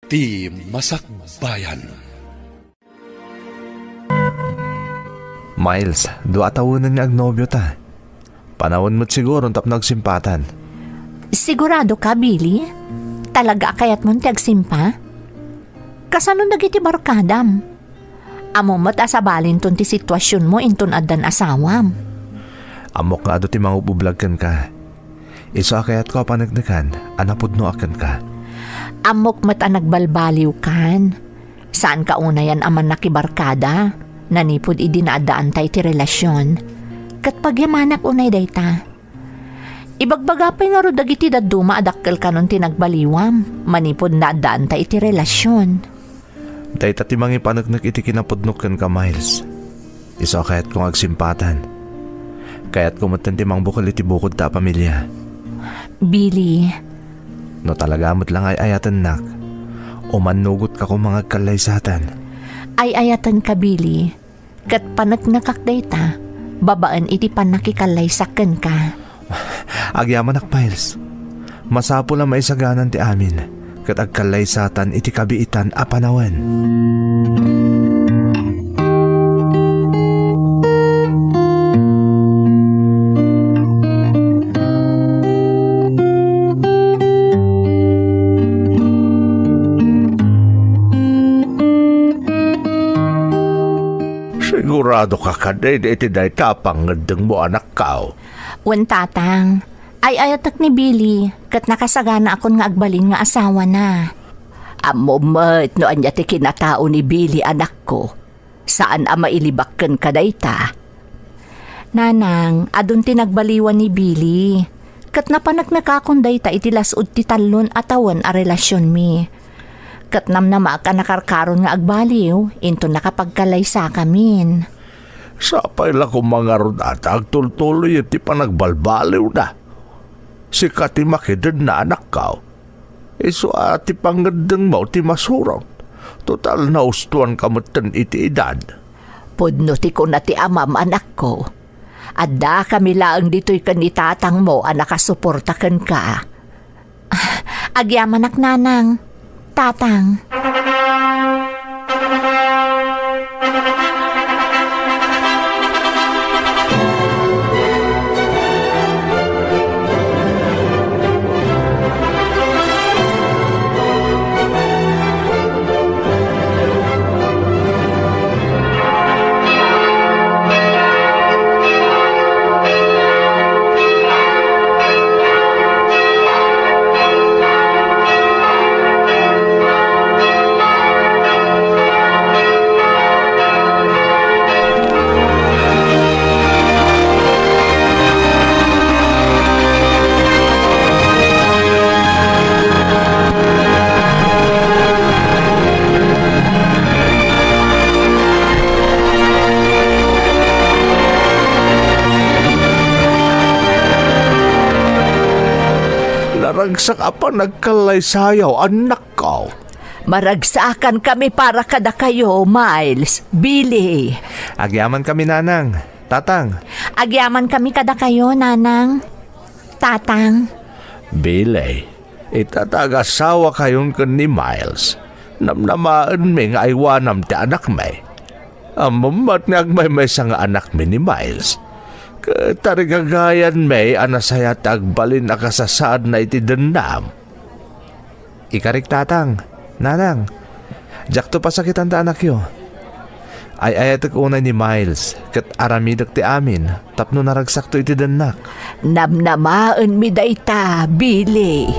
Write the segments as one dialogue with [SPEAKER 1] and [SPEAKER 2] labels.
[SPEAKER 1] ti Masakbayan.
[SPEAKER 2] Miles, dua tawunan nga agnobyo ta. Panahon mo't siguro tap nagsimpatan.
[SPEAKER 3] Sigurado ka, Billy? Talaga kayat mong tagsimpa? Kasano nagiti barkadam? Amo mo't asabalin ton ti sitwasyon mo inton addan asawam.
[SPEAKER 2] Amok nga ado ti mangubublag ka. Iso akayat ko panagnakan, anapod no akan ka.
[SPEAKER 3] Amok mo't nagbalbaliw kan. Saan ka unayan aman nakibarkada? Nanipod idinaadaan tay ti relasyon. Kat pagyamanak unay dayta. Ibagbagapay nga ro dagiti daduma adakkel kanon ti nagbaliwam. Manipod na adaan tay ti relasyon.
[SPEAKER 2] Dayta ti mangi panagnak iti kinapudnukan ka, Miles. Iso kayat kong agsimpatan. Kayat kumatan ti mang bukal iti bukod ta pamilya.
[SPEAKER 3] Billy.
[SPEAKER 2] No talaga mo't lang ay ayatan nak. O manugot ka kung mga kalaysatan.
[SPEAKER 3] Ay ayatan ka, Billy. Kat panagnakak dayta, babaan iti panakikallaysaken ka.
[SPEAKER 2] Agyaman ak, Miles. Masapo lang maisaganan ti amin. Kat agkalaysatan iti kabiitan a panawen.
[SPEAKER 4] Sigurado ka kaday iti day tapang ngedeng mo anak kao.
[SPEAKER 3] Wen tatang, ay ayatak ni Billy, kat nakasagana akon nga agbalin nga asawa na. Amo met no anya ti kinatao ni Billy anak ko. Saan ama ilibakken ka dayta? Nanang, adun ti nagbaliwan ni Billy. Kat napanagnakakon dayta iti lasud ti talon atawan a relasyon mi. Kat namnama ka nakarkaron nga agbaliw, into nakapagkalaysa kamin.
[SPEAKER 4] Sapay la kong mga runata agtultuloy iti panagbalbaliw na. Si kati makidad na anak kao. Iso ati pangedeng mo ti masurong. Total na ustuan kamutan iti edad.
[SPEAKER 3] Pudno ti ko na ti amam anak ko. Adda kami laang dito'y kanitatang mo a nakasuportakan ka. Agyaman ak nanang. Tatang.
[SPEAKER 4] Naragsak apa nagkalaysayaw anak kao.
[SPEAKER 3] Maragsakan kami para kada kayo, Miles, Billy.
[SPEAKER 2] Agyaman kami, nanang. Tatang.
[SPEAKER 3] Agyaman kami kada kayo, nanang. Tatang.
[SPEAKER 4] Bilay, itatag-asawa kayon kan ni Miles. Namnamaan may nga aywanam ti anak may. Amamat nga may sang anak mi ni Miles. Tarigagayan may anasaya tagbalin akasasaad na iti dendam.
[SPEAKER 2] Ikarik, tatang. Nanang. Jakto pa sakitan ta anak yo. Ay ayatak unay ni Miles. Kat aramidak ti amin. Tapno naragsak to iti denak.
[SPEAKER 3] Namnamaan mi dayta, Billy.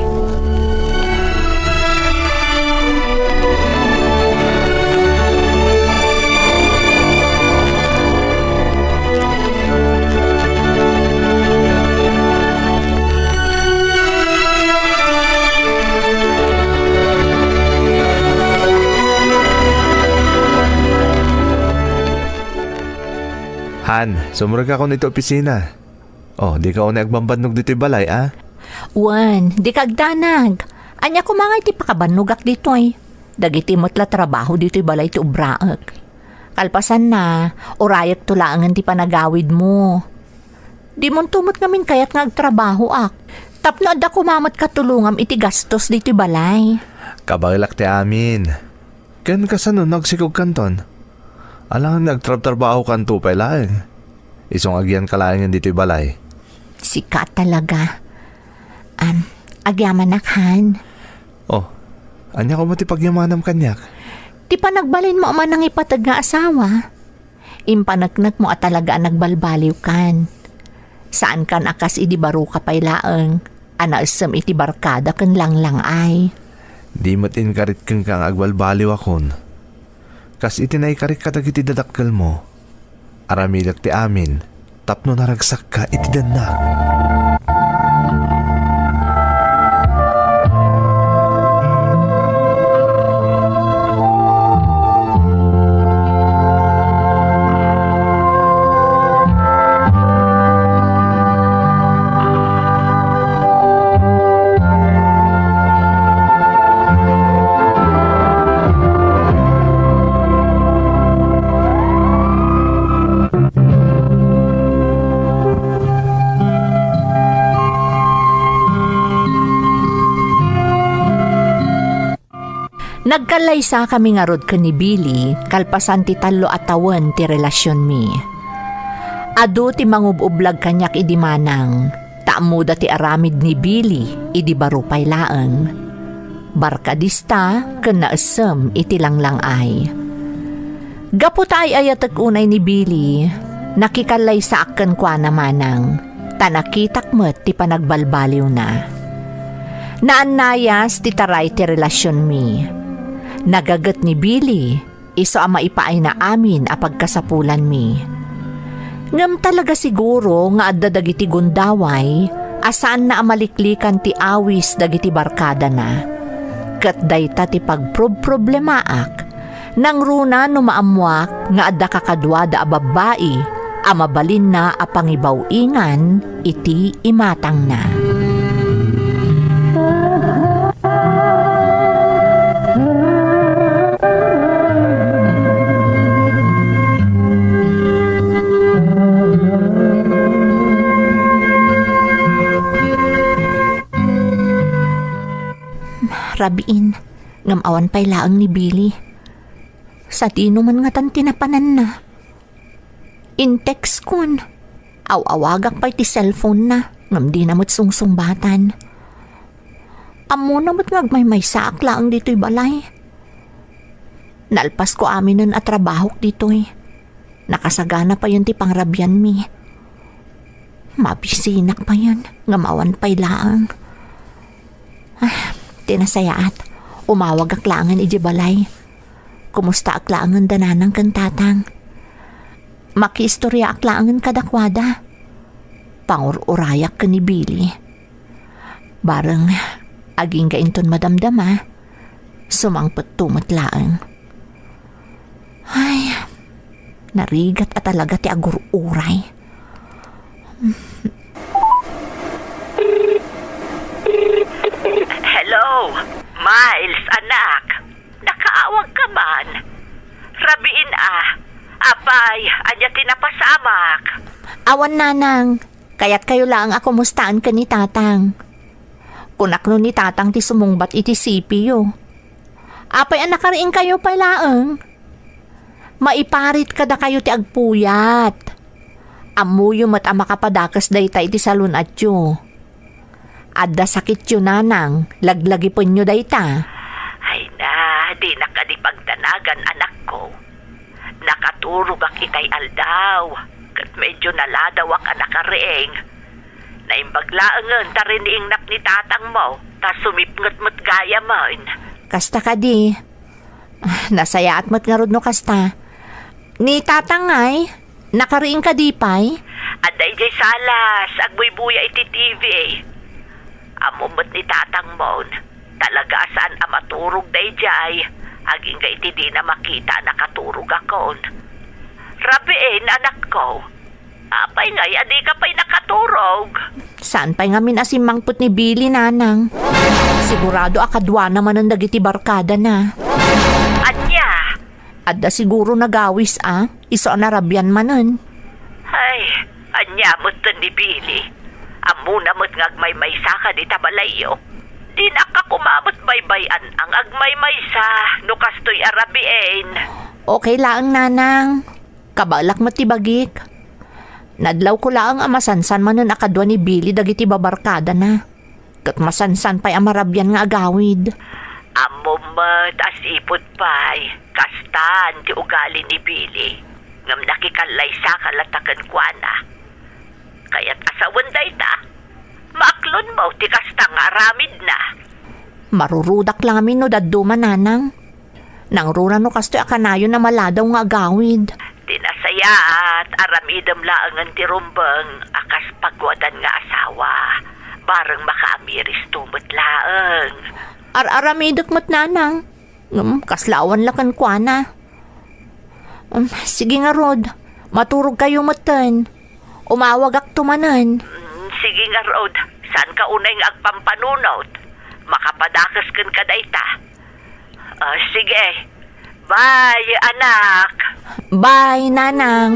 [SPEAKER 2] Han, sumurag ako nito opisina. Oh, di ka o nagbambandog dito'y balay, ah?
[SPEAKER 3] Wan, di kagdanag. Anya ko mga iti pakabanugak dito ay. Dagiti mo't la trabaho dito'y balay ti ubraak. Kalpasan na, urayak tulaangan ti panagawid mo. Di mon tumot ngamin kayat nga agtrabaho ak. Tapno adda kumamat katulungam iti gastos dito'y balay.
[SPEAKER 2] Kabaglak ti amin. Ken kasano nagsikog kanton? Alang nagtrabaho kan tupay laeng. Isong agyan kalaengan dito'y balay.
[SPEAKER 3] Sikat talaga. Agyaman nakhan.
[SPEAKER 2] Oh, anya ko mo ti pagyamanam kanyak?
[SPEAKER 3] Ti panagbalin mo man ang ipatag nga asawa. Impanagnak mo at talaga nagbalbaliw kan. Saan kan akas idibaro ka pay laeng. Anaasam iti barkada kan lang ay.
[SPEAKER 2] Di matin karit kang kang agbalbaliw akon. Kas itinay karit kadag iti dadakkel mo. Aramidak ti amin. Tapno naragsak ka iti danak.
[SPEAKER 3] Nagkalaysa kami nga rod ka ni Billy, kalpasan ti talo at tawan ti relasyon mi. Adu ti mangubublag kanyak idimanang, taamuda ti aramid ni Billy, idibarupay laeng. Barkadista, ken naasem iti langlang ay. Gaputay ayatek unay ni Billy, nakikalaysa aken kwa namanang, tanakitak met ti panagbalbaliw na. Naanayas ti taray ti relasyon mi. Nagagat ni Billy, iso ang maipaay na amin a pagkasapulan mi. Ngam talaga siguro nga adda dagiti gundaway, asaan na amaliklikan ti awis dagiti barkada na. Kat dayta ti pagproblemaak, nang runa no maamuak nga adda kakadwa da babae, amabalin na a pangibawingan, iti imatang na. Rabiin, ngam awan pay laang ni Billy. Sa tino man nga tan tinapanan na. In-text kun. Aw-awagak pa'y ti cellphone na, ngam di namot sungsungbatan. Amo namot ngagmay saak laang dito'y balay. Nalpas ko aminan at trabahok dito'y. Nakasagana pa yun ti pangrabyan mi. Mabisinak pa yun, ngam awan pay laang. Tinasayaat, umawag aklangan iji balay. Kumusta aklangan dananang kantatang? Makiistorya aklangan kadakwada. Pangur-urayak ka ni Billy. Barang aging gainton madamdama, sumangpot tumatlaang. Ay, narigat at talaga ti agur-uray.
[SPEAKER 5] Hello, Miles, anak. Nakaawag ka man. Rabiin apay, anya tinapasamak.
[SPEAKER 3] Awan nanang, kaya't kayo lang ako mustaan ka ni tatang. Kunakno ni tatang ti sumungbat iti CPU. Apay anak rin kayo palaeng. Maiparit kada kayo ti agpuyat. Amuyo mat amakapadakas dayta iti salon atyo. Adda sakit yun nanang, laglagi po nyo dayta.
[SPEAKER 5] Ay na, di nakadipagdanagan anak ko. Nakaturog ak itay aldaw, kat medyo naladawak anak kareeng. Naimbaglaangan tariniing nak ni tatang mo, ta sumipngot-mot gaya mo.
[SPEAKER 3] Kasta ka di. Nasaya at mat nga rod no kasta. Ni tatang ay, nakariing ka di pay?
[SPEAKER 5] Aday jay salas, agbuy-buya iti TV. Amumot ni tatang mo, talaga saan amaturog day jay, aging ga iti di na makita nakaturog akon. Rabiin, anak ko, apay ngay, adi ka pa'y nakaturog.
[SPEAKER 3] Saan pa'y nga minasimangput ni Billy nanang? Sigurado akadwa naman ang dagiti barkada na.
[SPEAKER 5] Anya?
[SPEAKER 3] Adda siguro nagawis iso narabyan manen.
[SPEAKER 5] Ay, anya mo't ni Billy. Amo na mo't ngagmay-may saka di tabalayo. Di nakakumamot baybayan ang agmay-maysa no kastoy arabiin.
[SPEAKER 3] Okay laang nanang. Kabalak mo tibagik. Nadlaw ko laang amasansan man nun akadwa ni Billy dagiti babarkada na. Kat masansan pa'y amarabyan nga agawid.
[SPEAKER 5] Amumat as ipod pa'y kastan ti ugali ni Billy. Ngam nakikalay sa kalatakan kwa na. Kaya't asawan day ta. Maaklon mo ti kasta nga aramid na.
[SPEAKER 3] Marurudak lang amin no daduma nanang. Nang runa no kastoy akanayo na maladaw nga agawid.
[SPEAKER 5] Tinasaya at aramidam laangan ti rumbang akas pagwadan nga asawa. Barang makaamiris tumot laang.
[SPEAKER 3] Aramidok mo't nanang. Kaslawan lakan kwa na. Sige nga Rod, maturog kayo matan. Umawag ak tumanan.
[SPEAKER 5] Sige nga Rod, saan ka unay nga agpampanunot? Makapadakas kan ka dayta. Sige, bye anak.
[SPEAKER 3] Bye nanang.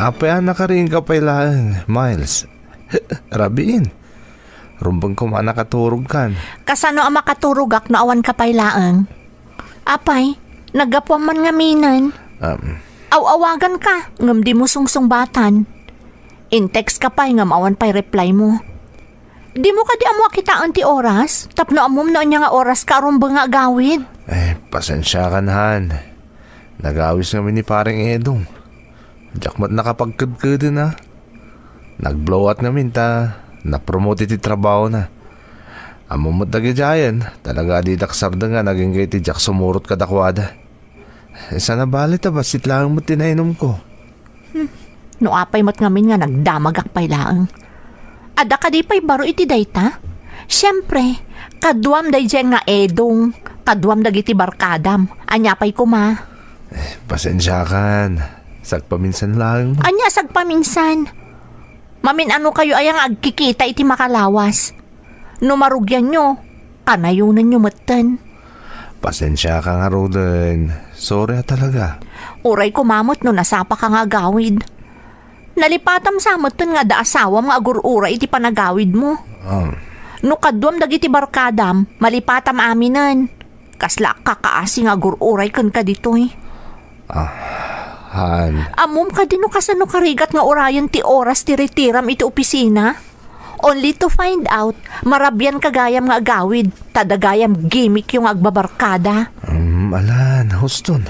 [SPEAKER 2] Apay nakaring ka pa ilang, Miles. Rabiin. Rumbang ko nakatulog kan.
[SPEAKER 3] Kasano ang makaturugak na awan kapaylaang? Apay, nagapwa man nga minan. Awagan ka, ngam di mo sungsungbatan. In-text ka pa'y ngam awan pa'y reply mo. Di mo ka di amo kitaan ti oras? Tapno amom noon niya nga oras ka rumbang nga agawid.
[SPEAKER 2] Pasensya ka Han. Nagawis kami ni parang Edong. Jakmat nakapagkadkada na. Nag-blow out namin ta. Na-promote iti trabaho na. Amumot na gadyayan. Talaga di daksabda nga naging kay ti Jak sumurot kadakwada. Sana balit basit lang mo tinainom ko.
[SPEAKER 3] No apay mat ngamin nga nagdamagak pay laang. Ada ka di pa'y baro iti dayta? Siyempre, kaduam day dyan nga Edong. Kaduam dagiti barkadam. Anya pa'y kuma.
[SPEAKER 2] Pasensya kan. Sagpaminsan lang.
[SPEAKER 3] Anya sagpaminsan. Mamin ano kayo ayang agkikita iti makalawas. No marugyan nyo, kanayunan nyo matan.
[SPEAKER 2] Pasensya ka nga Roden. Sorry talaga.
[SPEAKER 3] Uray kumamot no nasapa ka nga gawid. Nalipatam samot nga da asawa mga agur-uray iti panagawid mo. No kaduam dagiti barkadam, malipatam aminan. Kasla kakaasi nga agur-uray kan ka dito eh.
[SPEAKER 2] Han.
[SPEAKER 3] Amom ka din no kasano karigat nga orayan ti oras ti retiram iti opisina. Only to find out, marabyan kagayam nga agawid, tadagayam gimmick yung agbabarkada.
[SPEAKER 2] Alan, Houston.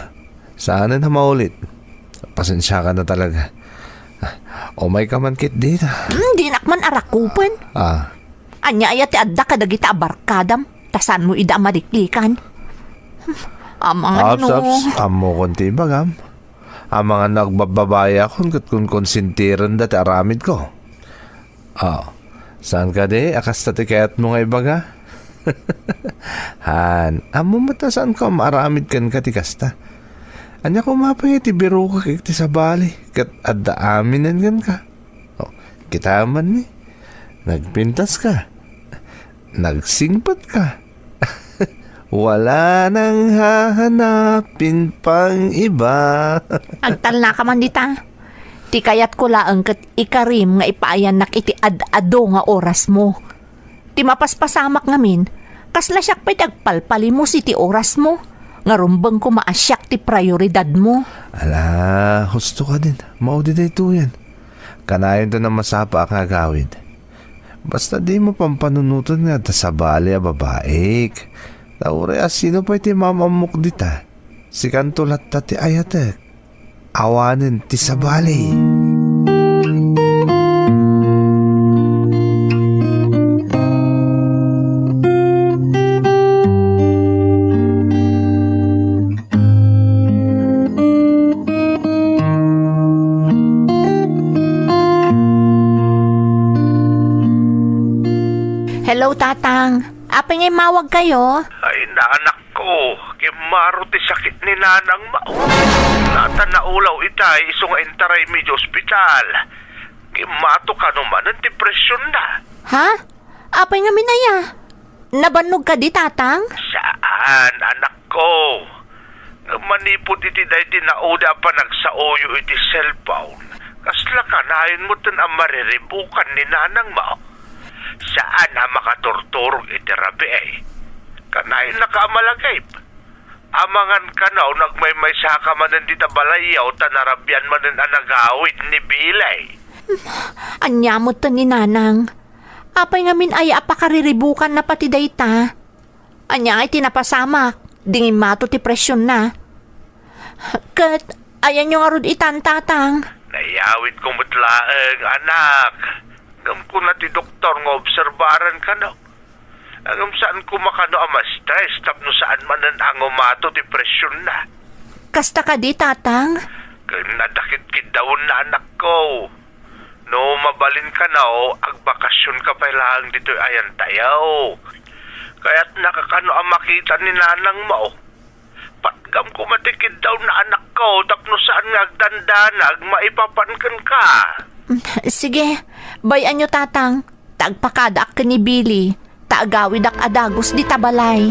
[SPEAKER 2] Sana na maulit. Pasensya ka na talaga. O may kamankit dito.
[SPEAKER 3] Di nakman arakupan. Anya ayat ti adda kadagita abarkadam, tasan mo ida mariklikan.
[SPEAKER 2] Aps. Amo konti bagam. Ang mga nagbababaya kung konsintiran dati aramid ko. Saan ka di? Akas tatikayat mo nga ibaga? Han, amo matasan ko maaramid kan katikasta. Anya ko mapay ti biro ka kikti sa bali. Kat adda aminan kan ka. Kita man ni. Nagpintas ka. Nagsingpat ka. Wala nang hahanapin pang iba.
[SPEAKER 3] Agtal na ka man dita. Ti kayat ko laang kat ikarim nga ipaayan nak iti ad-ado nga oras mo. Ti mapaspasamak ngamin, kasla siyak pa'y tagpalpali mo si ti oras mo. Nga rumbang ko maasyak ti prioridad mo.
[SPEAKER 2] Ala, husto ka din. Maudi na ito yan. Kanayon to na masapa ang agawid. Basta di mo pampanunutan nga sa bali a babaik. Taure sino pa iti mamamuk dita? Si kantulat ta ti ayatek. Awanin ti sabali.
[SPEAKER 3] Hello, Tatang. Apay ngay mawag kayo?
[SPEAKER 4] Ay, naanak ko. Imaro ti sakit ni nanang mao. Natan na ulaw itay iso nga intaray medyo ospital. Imato ka naman ang depresyon na.
[SPEAKER 3] Ha? Apay nga minaya. Nabanog ka di, tatang?
[SPEAKER 4] Saan, anak ko? Manipod iti dahi tinauda pa nagsauyo iti cellphone. Kasla ka nahin mo tan ang mariribukan ni nanang mo. Saan na makaturturog iti rabi ay? Kanahin nakamalagay. Amangan ka na o nagmaymay saka manan dita balayaw tanarabyan manan anagawid ni Bilay.
[SPEAKER 3] Anyamot ta ni nanang. Apay nga min ay apakariribukan na pati dayta. Anya ay tinapasamak. Dingin mato ti presyon na. Kat, ayan yung arod itan, tatang.
[SPEAKER 4] Nayawid ko mutlaeng, anak. Ngam ko na ti doktor nga obserbaran ka no. Ngam saan ko makano ama stress tapno saan manan ang umato ti presyon na.
[SPEAKER 3] Kasta ka di, tatang?
[SPEAKER 4] Nadakit-kit daw na anak ko. No, mabalin ka na o, agbakasyon ka pa lang dito ayan tayo. Kaya't nakakano ang makita ni nanang mo. Patgam ko matikid daw na anak ko, tapno saan nga agdandanag, maipapankan ka.
[SPEAKER 3] Sige, bayan nyo, tatang. Tagpakadak ka ni Billy. Taagawid ak adagos di tabalay.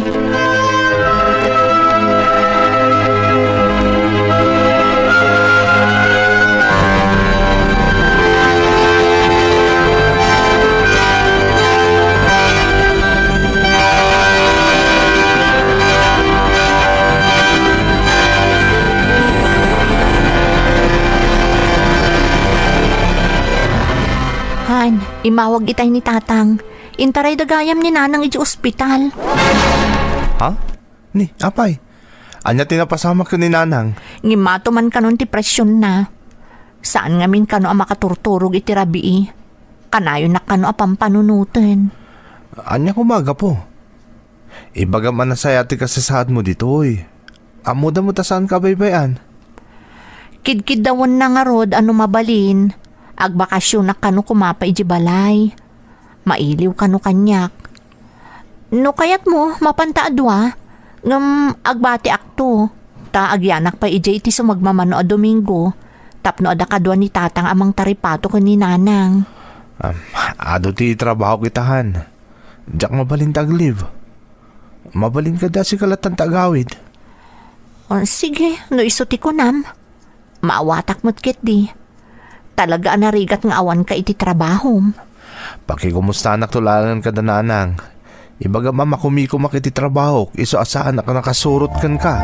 [SPEAKER 3] Han, imawag itay ni tatang. Intaray dagayam ni nanang iti ospital.
[SPEAKER 2] Ha? Ni, apay? Anya tinapasama ka ni nanang?
[SPEAKER 3] Ngimato man kanon ti presyon na. Saan nga min kano ang makaturturog iti rabii? Kanayo na kano apang panunutin.
[SPEAKER 2] Anya kumaga po. Ibaga man nasaya ti kasasaad mo dito eh. Amuda mo ta saan ka baybayan?
[SPEAKER 3] Kidkid dawon na nga rod ano mabalin. Agbakasyon na kano kumapa iti balay. Mailiw kano kanyak. No kayat mo, mapantaadwa. Ngam agbati akto. Ta agyanak pa iti iti sumagmamano a Domingo. Tapno adakadwa ni tatang amang taripato ko ni nanang.
[SPEAKER 2] Ado ti trabaho kitahan. Diyak mabalin tagliv. Mabalin ka da si kalatan tagawid.
[SPEAKER 3] Sige, no isuti ko nam. Maawatak mo't kit di. Talaga anarigat nga awan ka iti trabaho.
[SPEAKER 2] Pakikumusta anak tulangan ka da nanang. Ibaga mamakumiko makiti trabaho. Iso asaan na nakasurot kan ka.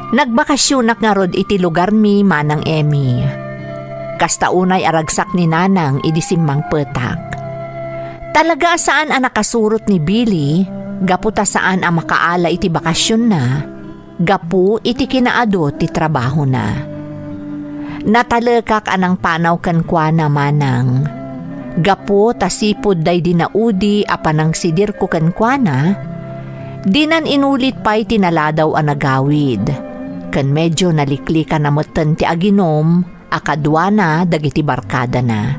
[SPEAKER 3] Nagbakasyonak nga rod iti lugar mi manang Emmy. Kasta unay aragsak ni nanang idisimmang petak. Talaga saan ang nakasurot ni Billy, gaputa saan ang makaala iti bakasyon na, gapu iti kinaado ti trabaho na. Natalekak anang panaw kankwa na manang. Gapu tasipod day dinaudi apanang sidir ko kankwa na, dinan inulit pa'y tinaladaw ang nagawid. Kan medyo nalikli ka na mutan ti aginom, akadwa na dagiti barkada na.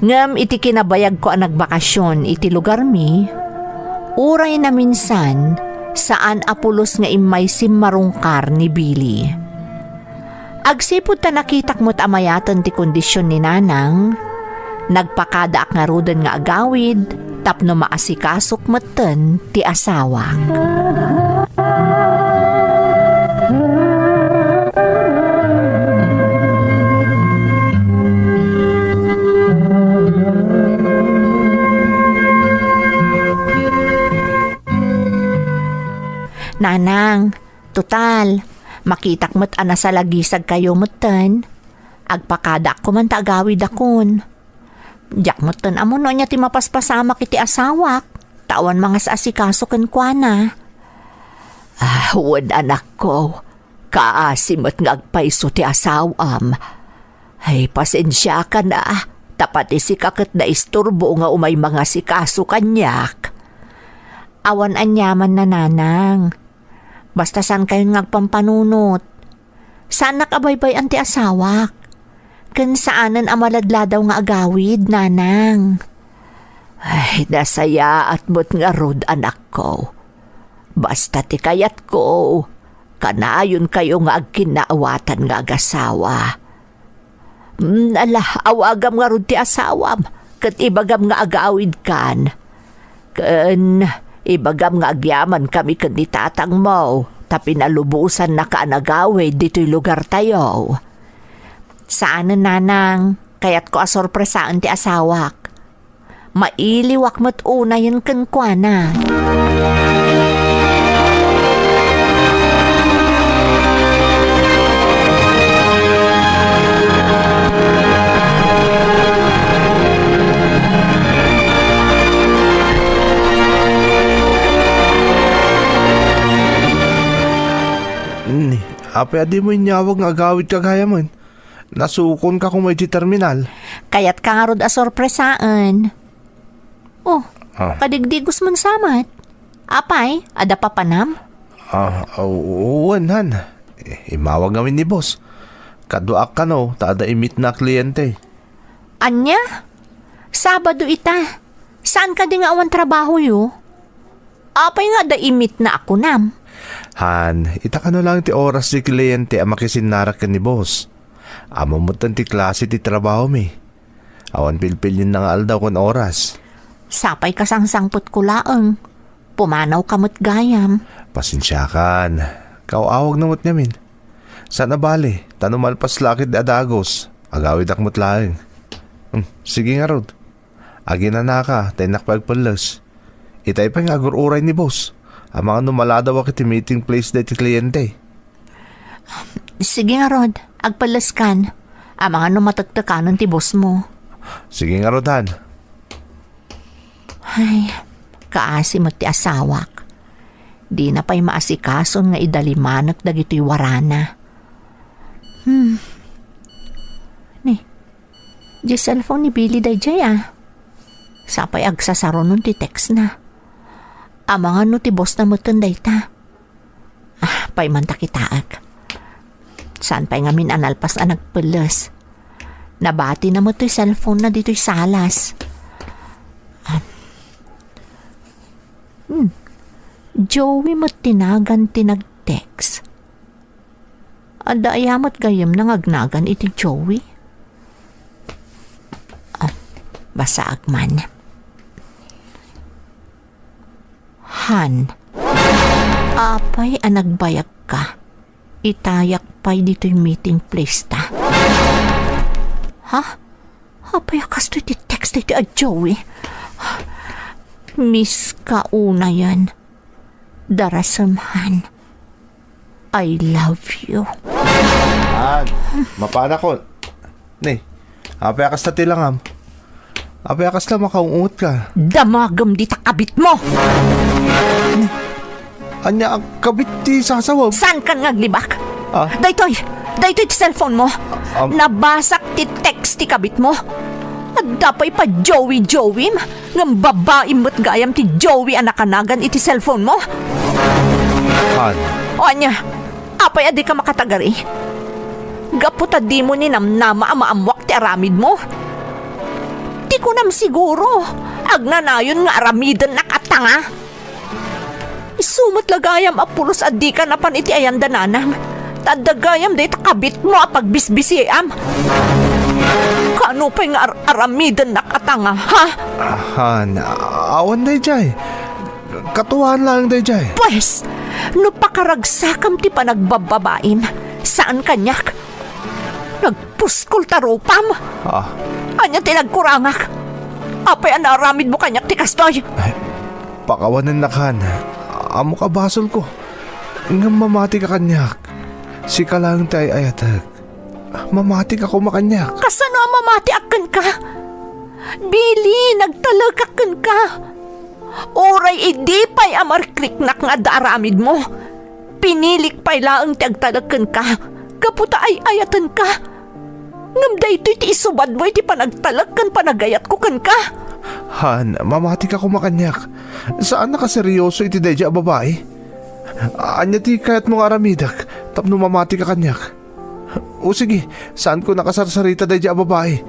[SPEAKER 3] Ngam iti kinabayag ko ang nagbakasyon iti lugar mi, uray na minsan saan apulos nga imay simmarungkar ni Billy. Agsipod ta nakitak mo't amayatan ti kondisyon ni nanang, nagpakadaak nga rudan nga agawid, tapno maasikasok mutan ti asawak. Nanang, total, makitak mo't ana sa lagisag kayo mutan. Agpakadak ko man tagawid akon. Diyak mo tan amo no niya ti mapaspasama kiti asawak. Tawan mga sa asikaso ken kuana. Wad anak ko. Kaasimot nga agpaiso ti asawam. Ay, pasensya ka na. Tapat si kakat na isturbo nga umay mga sikaso kanyak. Awan anyaman na nanang. Basta saan kayo ngagpampanunot. Saan nakabaybay ang ti asawak? Kan saanan amaladladaw nga agawid, nanang. Ay, nasaya at mo't nga rod anak ko. Basta ti kayat ko. Kanayon kayo nga agkinaawatan nga agasawa. Awagam nga rod ti asawam. Kat ibagam nga agawid kan. Kan ibagam nga agyaman kami kan ni tatang mo. Tapi nalubusan na kaanagawid dito'y lugar tayo. Saan nanang? Kaya't ko asorpresaan ti asawak. Mailiwak mo't una yun kan kuana.
[SPEAKER 2] Apay adi mo inyawag nga agawid kagaya man. Nasukon ka kung may di terminal.
[SPEAKER 3] Kaya't ka nga rod asorpresaan. Oh, kadigdigos man samat. Apay, ada pa panam?
[SPEAKER 2] Uwan. Imawag ngamin ni boss. Kaduak ka no, tada imit na kliyente.
[SPEAKER 3] Anya? Sabado ita. Saan ka di nga awan trabaho yo? Apay nga da imit na ako nam.
[SPEAKER 2] Han, ita ka no lang ti oras di kliyente ang makisinarak ka ni boss. Amo mo ti klase ti trabaho mi. Awan pilpilin na nga aldaw kon oras.
[SPEAKER 3] Sapay kasangsangpot ko laeng. Pumanaw kamot gayam.
[SPEAKER 2] Pasensyakan. Kauawag na mo't namin. Sana bali, tanumalpas lakit adagos. Agawid akmot laeng. Sige nga rod. Agi na naka, tayo nakpagpalas. Itay pa nga agururay ni boss. Ang mga numaladaw akit meeting place dahil ti kliyente.
[SPEAKER 3] Sige nga rod, agpalas kan. Ang mga numatagtakanan ti boss mo.
[SPEAKER 2] Sige nga rod, Han.
[SPEAKER 3] Ay, kaasi mo ti asawak. Di na pa'y maasikason nga idalimanak dagito'y warana. Di cellphone ni Billy dayjay Sapay agsasaro nun ti text na. Amangan no ti boss na mutunday ta. Pa'y mantakitaag. Saan pa'y ngamin analpas na nagpulos. Nabati na mo to'y cellphone na dito'y salas. Joey mo tinagan tinag-text. Ada ayamat gayam nangagnagan iti Joey. Basaag man. Han, apay anagbayag ka. Itayak pa'y dito'y meeting place ta. Ha? Apay akas to'y text iti a Joey. Miss ka una yan. Darasam, Han. I love you.
[SPEAKER 2] Han, mapana ko. Ne, apay akas na tilangam. Apay akas lang makaungot ka.
[SPEAKER 3] Damagam di takabit mo!
[SPEAKER 2] Anya ang kabit ti sasawag.
[SPEAKER 3] Saan ka ngaglibak?
[SPEAKER 2] Ah?
[SPEAKER 3] Daytoy ti cellphone mo. Nabasak ti text ti kabit mo. At dapay pa Joey ngam babae mo't gayam ti Joey anakanagan iti cellphone mo.
[SPEAKER 2] Han.
[SPEAKER 3] O anya, apay adi ka makatagari. Gaputa di mo ni namnama amaamwak ti aramid mo. Di ko nam siguro. Agnanayon nga aramidan nakatanga. Sumot lagayam apulos adi ka napan iti ayan dananam. Tadagayam day takabit mo apagbisbisiam. Kano pa nga aramidan nakatanga, ha?
[SPEAKER 2] Han, awan day jay. Katuhan lang day jay.
[SPEAKER 3] Pues, no pakaragsakam ti panagbababaim. Saan kanyak? Nagpuskol taropam. Anya tinagkurangak. Apay ang naramid mo kanyak ti kastoy.
[SPEAKER 2] Pakawanan na kan. Amo ka basol ko. Nga mamati ka kanyak. Si ka lang tay ayatag. Mamati ka ko makanyak.
[SPEAKER 3] Kasano ang mamati akan ka? Billy, nagtalagakan ka. Oray idi pa'y amarkriknak nga daaramid mo. Pinilik pa'y laang tagtalagan ka. Kaputa ay ayatan ka. Ngam daytoy ti isubad mo iti panagtalagan panagayat ko kan ka.
[SPEAKER 2] Han, mamati ka kumakanyak. Saan nakaseryoso iti dayja babae? Anya ti kayat mong aramidak, tapno mamati ka kanyak. O sige, saan ko nakasarsarita dayja babae?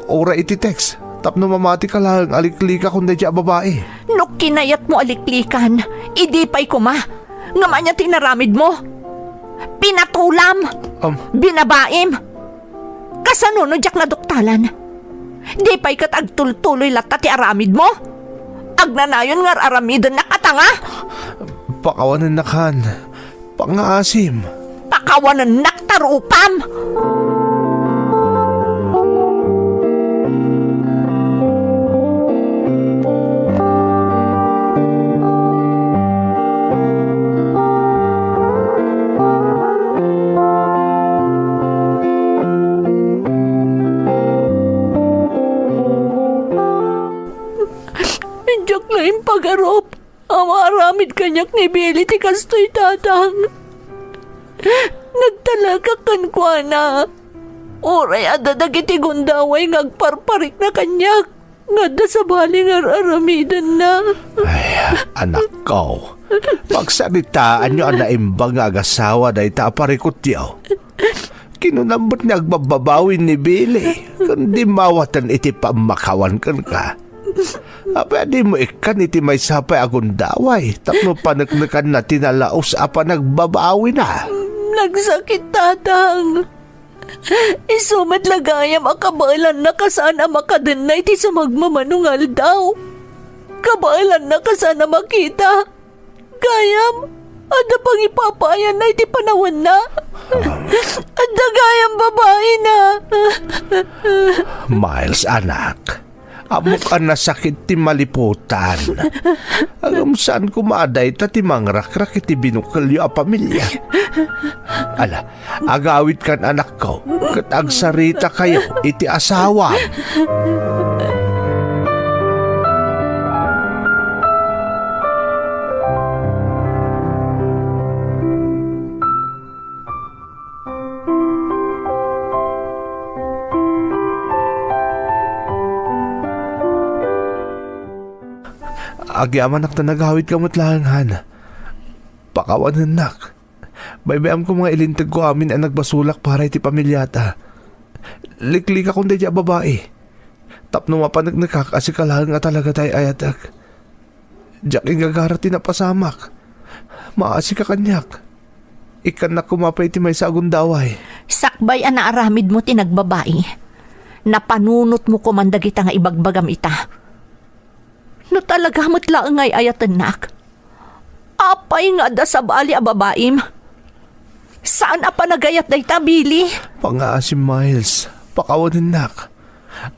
[SPEAKER 2] Ora iti text, tapno mamati ka lang, aliklika kung dayja babae.
[SPEAKER 3] No kinayat mo aliklikan, idi pa'y kuma. Ngamanya tinaramid mo. Pinatulam. Binabaim. Kasano jak na doktalan. Di pa'y katagtultuloy lata ti aramid mo. Agnanayon nga aramidan na katanga.
[SPEAKER 2] Pakawanan nakan, pangaasim.
[SPEAKER 3] Pakawanan naktarupam. Diyak na yung pagarop. Amaramid kanyak ni Billy ti kastoy tatang. Nagtalagakan ko na. Oray adadag iti gundaway ngagparparik na kanyak. Ngada sa baling aramidan na.
[SPEAKER 4] Ay, anak ko. Pagsalitaan nyo ang naimbang agasawa na itaparikot yaw. Kinunambot niya agbababawin ni Billy. Kundi mawatan iti pamakawan kan ka. Pwede mo ikan iti may sapay agundaway. Tapno panagnakan na tinalaos apa nagbabawi na.
[SPEAKER 3] Nagsakit tatang. Isumat lagayam akabailan na kasana makadenay ti sa magmamanungal daw. Kabailan na kasana makita. Gayam, ada pang ipapayan na iti panawan na. Ada gayam babae na.
[SPEAKER 4] Miles, anak. Amo ka na sakit ti maliputan. Agam saan kumaday ta ti mangrakrak iti binukalyo a pamilya. Ala, agawit kan anak ko, kat agsarita kayo iti asawa.
[SPEAKER 2] Agyaman nak na naghawid kamot lang, Han. Pakawanan nak. Baybayam ko mga ilintag ko amin ang nagbasulak para iti pamilyata. Liklik akong dadya babae. Tapno mapanagnakak asi kalahan nga talaga tayo ayatak. Diyak ingagara tinapasamak. Maasi ka kanyak. Ikan na kumapay ti may sagun daway.
[SPEAKER 3] Sakbay ang naaramid mo tinagbabae. Napanunot mo kumandagita nga ibagbagam ita. No talaga mo't lang ngay ayatan nak. Apay nga da sa bali a babaim. Saan apa nagayat day ta, Billy?
[SPEAKER 2] Pangaasim, Miles. Pakawanin nak.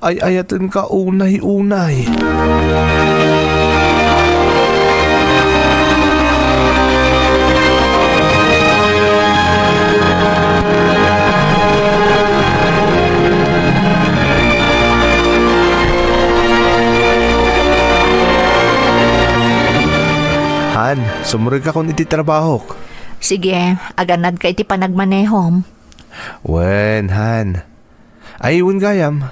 [SPEAKER 2] Ay ayatan ka unay-unay. Han, sumurig ka kung iti trabaho.
[SPEAKER 3] Sige, aganad ka iti panagmanehom.
[SPEAKER 2] Wen, Han. Ayun gayam.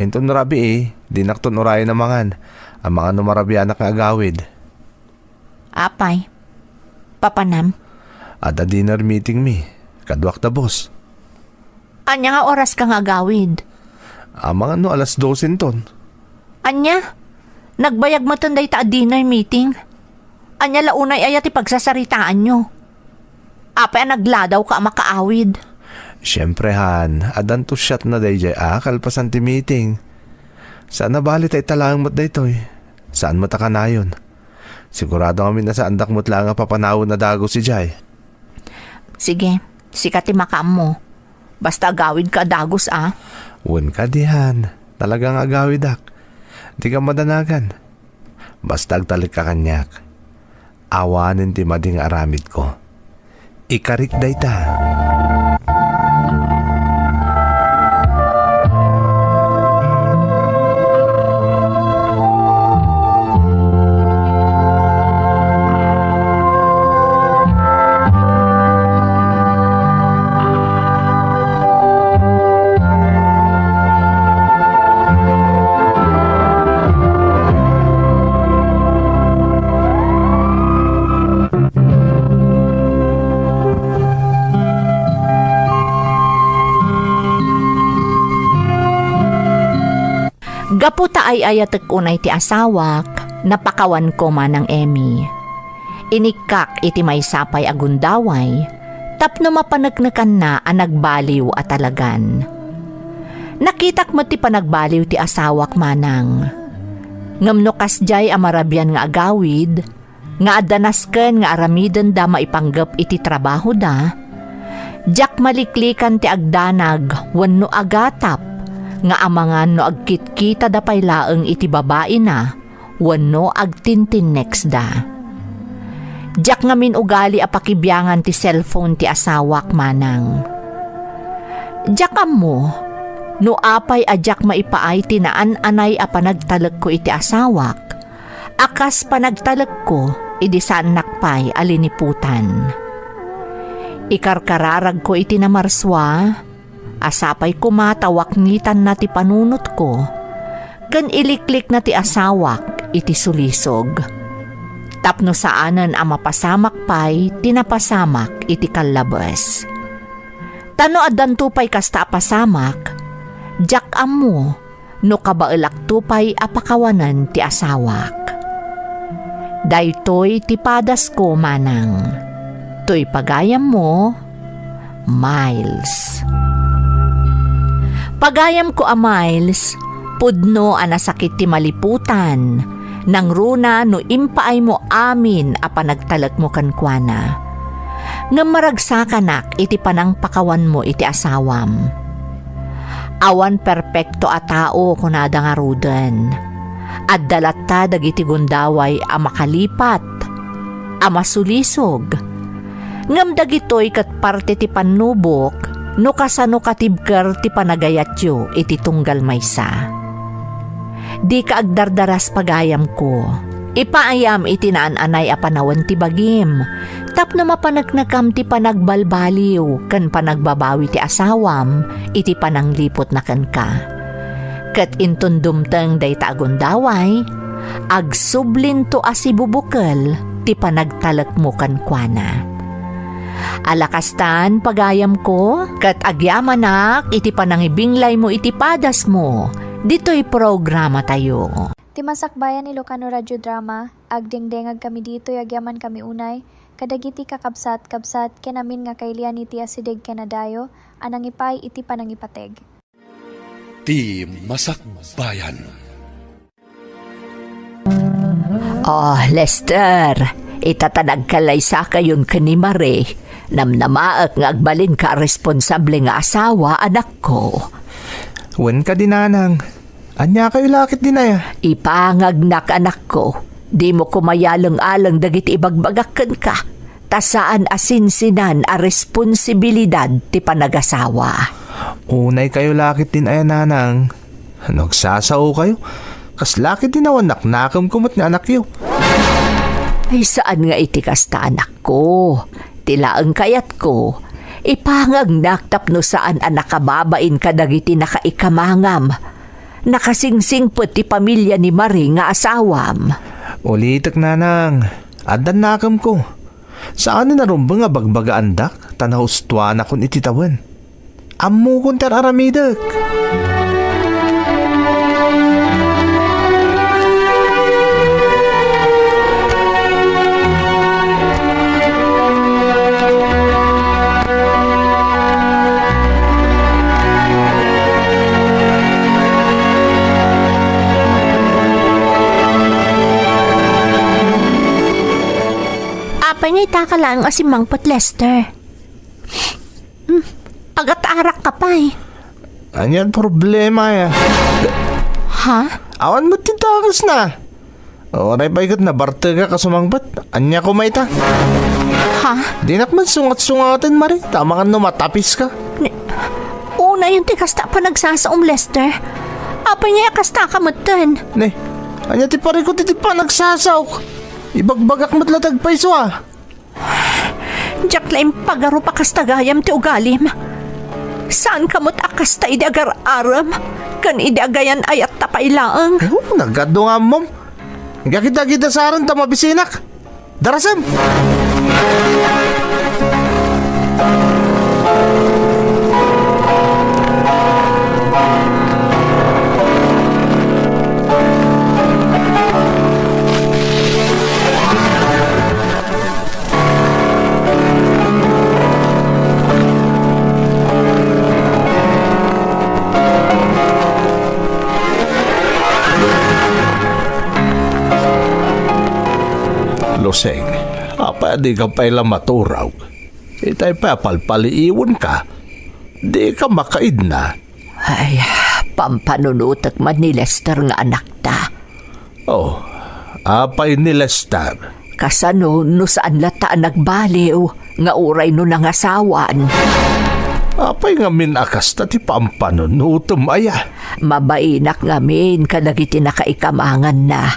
[SPEAKER 2] Inton narabi dinakton urayan na mangan. Ang mga numarabi anak nga agawid.
[SPEAKER 3] Apay, papanam.
[SPEAKER 2] Ada dinner meeting mi. Kadwak na boss.
[SPEAKER 3] Anya nga oras ka nga agawid?
[SPEAKER 2] Mga alas 12 ton.
[SPEAKER 3] Anya? Nagbayag mo tunday ta dinner meeting? Anya launay ayat ipagsasaritaan nyo. Apay nagladaw ka makaawid.
[SPEAKER 2] Siyempre, Han. Adan to shot na day jay kalpasan ti meeting. Saan na bali tayo talang mo't daytoy? Saan mo ta kanayon? Sigurado kami na sa andak mo't lang papanawon na dago si Jay.
[SPEAKER 3] Sige, sikat ti makaam mo. Basta agawid ka dagos
[SPEAKER 2] Wen ka di, Han. Talagang agawid ak. Di ka madanagan. Basta agtalik ka kanyak. Awanin ti mading aramid ko. Ikarik day ta.
[SPEAKER 3] Gaputa ay ayatek unay ti asawak, napakawan ko manang Emmy. Inikak iti may sapay agundaway, tapno mapanagnakan na ang nagbaliw at talagan. Nakitak mo ti panagbaliw ti asawak manang. Ngamno kasjay amarabyan nga agawid, nga adanasken nga aramiden da maipanggap iti trabaho da, jak maliklikan ti agdanag wenno agatap, nga amangan no agkitkita da paylaeng iti babae na, wenno agtintinex da. Jak nga ugali apakibyangan ti cellphone ti asawak manang. Jak mo, no apay ajak maipaay tinaan-anay a panagtalag ko iti asawak, akas panagtalag ko idi saan nakpay aliniputan. Ikarkararag ko iti namarswa, asapay kumatawak nitan na ti panunot ko, gan iliklik na ti asawak iti sulisog. Tapno saanan ang mapasamak pay, tinapasamak iti kalabas. Tano adan tupay kasta pasamak, jak amo, no kabaelak tupay apakawanan ti asawak. Daytoy ti padas ko manang, to'y pagayam mo, Miles. Pagayam ko a Miles, pudno a nasakit ti maliputan, nang runa no impaay mo amin a panagtalag mo kankwana. Ngam maragsakanak iti panang pakawan mo iti asawam. Awan perpekto a tao kunada nga ruden. At dalata dagiti gundaway a makalipat, a masulisog. Ngam dagitoy kat parte ti panubok, no kasano katibker ti panagayatyo iti tunggal maysa. Di ka agdardaras pagayam ko, ipaayam iti naan-anay a panawan ti bagim, tapno mapanagnakam ti panagbalbaliw, kan panagbabawi ti asawam, iti pananglipot na kan ka. Kat inton dumteng day taagundaway, agsublin to asibubukal, ti panagtalak mo kankwana. Alakastan pagayam ko, kat agyamanak iti panangibinglay mo iti padas mo, dito'y programa tayo.
[SPEAKER 6] Timasakbayan ni Ilocano Radio Drama, agdengdengag kami dito, agyaman kami unay, kadagiti kakabsat-kabsat, kenamin nga kailian iti asideg kenadayo, anang ipay iti panangipateg.
[SPEAKER 1] Ti Masakbayan.
[SPEAKER 3] Oh, Lester, itatanag kalay sa kayon kani Mare, namnamaak nga agbalin ka responsable nga asawa, anak ko.
[SPEAKER 2] Wen ka dinanang. Anya kayo lakit din ay.
[SPEAKER 3] Ipangagnak anak ko, di mo kumayalang-alang dagiti ibagbagakan ka, tasaan asinsinan a responsibilidad ti panagasawa.
[SPEAKER 2] Unay kayo lakit din ay nanang. Nagsasao kayo. Kas lakit din awan naknakam kumot nga anak yo.
[SPEAKER 3] Ay saan nga iti kasta anak ko? Tilaang kayat ko. Ipangagnak tapno saan ang nakababain ka dagiti nakaikamangam. Nakasingsing pati pamilya ni Marie nga asawam.
[SPEAKER 2] Ulitak nanang. Adan nakam ko. Saan na narumba nga bagbaga andak? Tanahustuan akon ititawan. Ammo kon ter aramidak.
[SPEAKER 3] Pangita ka lang asimang pot Lester. Agat-arak ka pa eh.
[SPEAKER 2] Anyan problema ya.
[SPEAKER 3] Ha?
[SPEAKER 2] Awan mo tintakas na. Oray pa ikat na barte ka kasumangbat. Anya ko maita.
[SPEAKER 3] Ha?
[SPEAKER 2] Di nakman sungat-sungatan Mari. Tama ka no matapis ka.
[SPEAKER 3] Una yung tikasta pa nagsasaom Lester. Apa niya kasta ka matan.
[SPEAKER 2] Ne, anya ti pare ko ti pa nagsasaw. Ibagbagak matlatag pa iso ah.
[SPEAKER 3] Diyak laing pagaro pa kastagayam ti ugalim. Saan kamot akas ta idagar-aram? Kan idagayan ayat tapailaang.
[SPEAKER 2] Nagado nga mom. Nagkakita-kita sa aran ta mabisinak. Darasam!
[SPEAKER 4] di ka pala maturag. Itay pa palpaliiwan ka. Di ka makaid na.
[SPEAKER 3] Ay, pampanunutak man ni Lester nga anak ta.
[SPEAKER 4] Oh, apay ni Lester.
[SPEAKER 3] Kasano no saan lata nagbaliw nga uray no nangasawan.
[SPEAKER 4] Apay nga minakas ta ti pampanunutom aya.
[SPEAKER 3] Mabainak ngamin kadagiti nakaikamangan na.